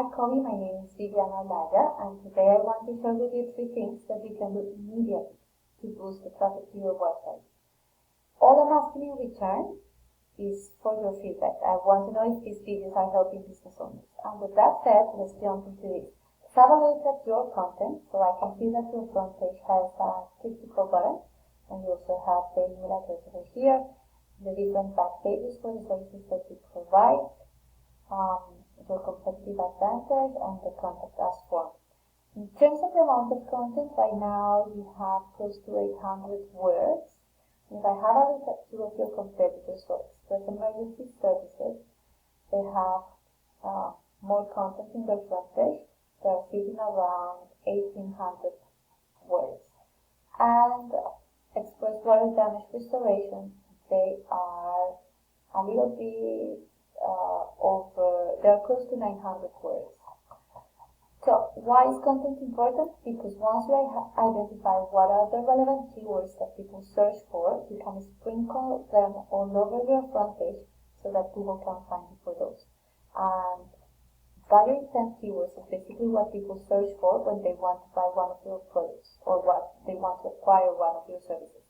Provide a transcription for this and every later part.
Hi Kobe, my name is Viviana Laya, and today I want to share with you 3 things that you can do immediately to boost the traffic to your website. All I'm asking in return is for your feedback. I want to know if these videos are helping business owners. And with that said, let's jump into this. Let's have a look at your content. So I can see that your front page has a click to call button, and you also have the email address over here, the different back pages for the services that you provide, your competitive advantage, and the contact us form. In terms of the amount of content, right now you have close to 800 words. If I have a look at 2 of your competitors, so Express Emergency Services, they have more content in their front page. They are sitting around 1800 words. And Express Water Damage Restoration, they are a little bit they're close to 900 words. So why is content important? Because once you identify what are the relevant keywords that people search for, you can sprinkle them all over your front page so that Google can find you for those. And buyer intent keywords is basically what people search for when they want to buy one of your products or what they want to acquire one of your services.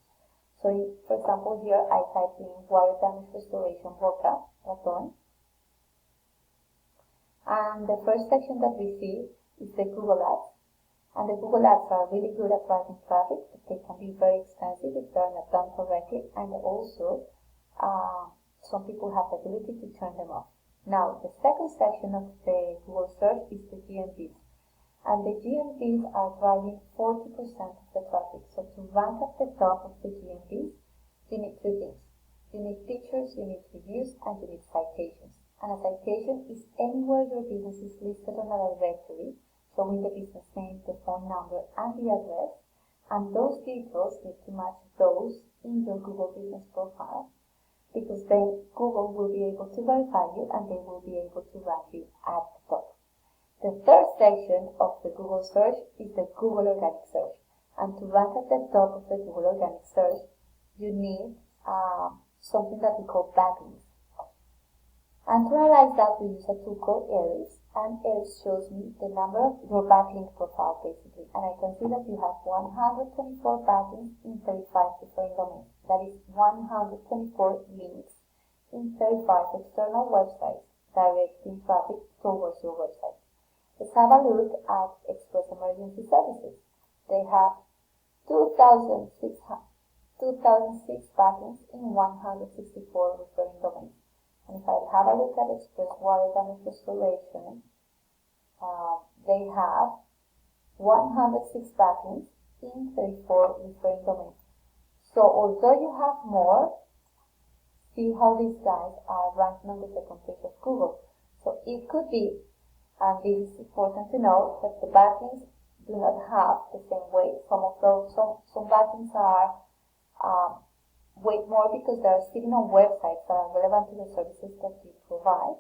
So for example, here I type in water damage restoration Boca Raton. And the first section that we see is the Google Ads. And the Google Ads are really good at driving traffic, but they can be very expensive if they are not done correctly. And also, some people have the ability to turn them off. Now, the second section of the Google search is the GMVs. And the GMVs are driving 40% of the traffic. So to rank at the top of the GMVs, you need 3 things. You need pictures, you need reviews, and you need citations. And a citation is anywhere your business is listed on a directory, showing the business name, the phone number, and the address. And those details need to match those in your Google Business Profile, because then Google will be able to verify you and they will be able to rank you at the top. The third section of the Google search is the Google Organic Search. And to rank at the top of the Google Organic Search, you need something that we call backlinks. And to analyze that, we use a tool called Aries, and Aries shows me the number of your backlink profile basically. And I can see that you have 124 backlinks in 35 different domains. That is 124 links in 35 external websites directing traffic towards your website. Let's have a look at Express Emergency Services. They have 2,006 backlinks in 164 referring domains. And if I have a look at Express Water Damage Restoration, they have 106 backlinks in 34 referring domains. So although you have more, see how these guys are ranking on the second page of Google. So it could be, and this is important to know, that the backlinks do not have the same weight. Some backlinks are weight more because they are sitting on websites that are relevant to the services that you provide.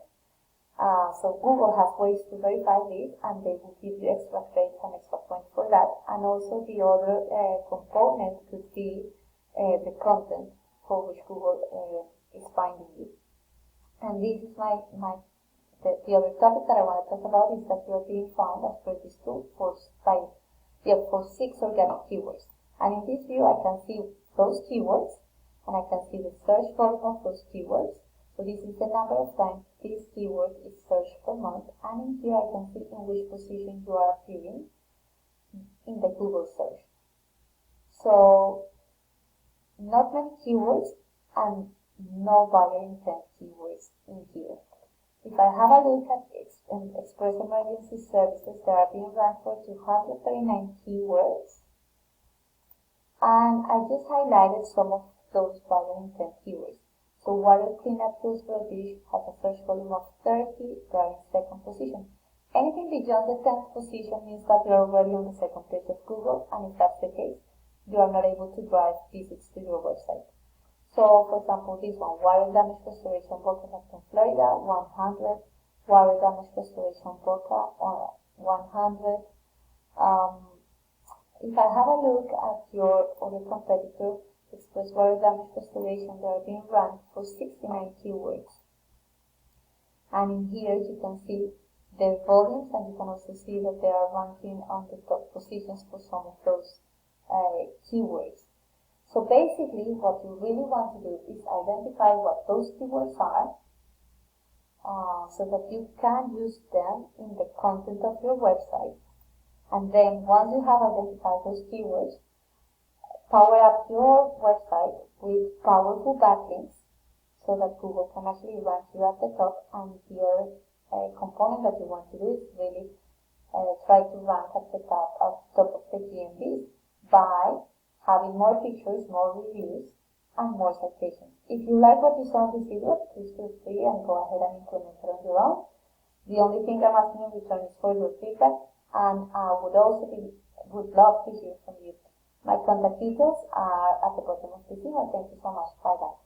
So Google has ways to verify this, and they will give you extra credits and extra points for that. And also the other component could be the content for which Google is finding you. And this is the other topic that I want to talk about is that you are being found as per this tool for 6 organic keywords. And in this view, I can see those keywords, and I can see the search volume of those keywords. So this is the number of times this keyword is searched per month, and in here I can see in which position you are appearing in the Google search. So not many keywords and no buyer intent keywords in here. If I have a look at Express Emergency Services, they are being ranked for 239 keywords. And I just highlighted some of those buyer intent keywords. So water cleanup tools for a dish has a search volume of 30, they are in 2nd position. Anything beyond the 10th position means that you're already on the 2nd page of Google, and if that's the case, you are not able to drive visits to your website. So for example, this one, water damage restoration Boca Raton, Florida, 100, water damage restoration Boca, 100. If I have a look at your other competitor, Express Water Damage Restoration, they are being ranked for 69 keywords. And in here you can see their volumes, and you can also see that they are ranking on the top positions for some of those keywords. So basically, what you really want to do is identify what those keywords are, so that you can use them in the content of your website. And then once you have identified those keywords, power up your website with powerful backlinks so that Google can actually rank you at the top, and your component that you want to do is really try to rank at the top of the GMBs by having more pictures, more reviews, and more citations. If you like what you saw in this video, please feel free and go ahead and implement it on your own. The only thing I'm asking in return is for your feedback, and I would love to hear from you. My contact details are at the bottom of this email. Thank you so much. Bye bye.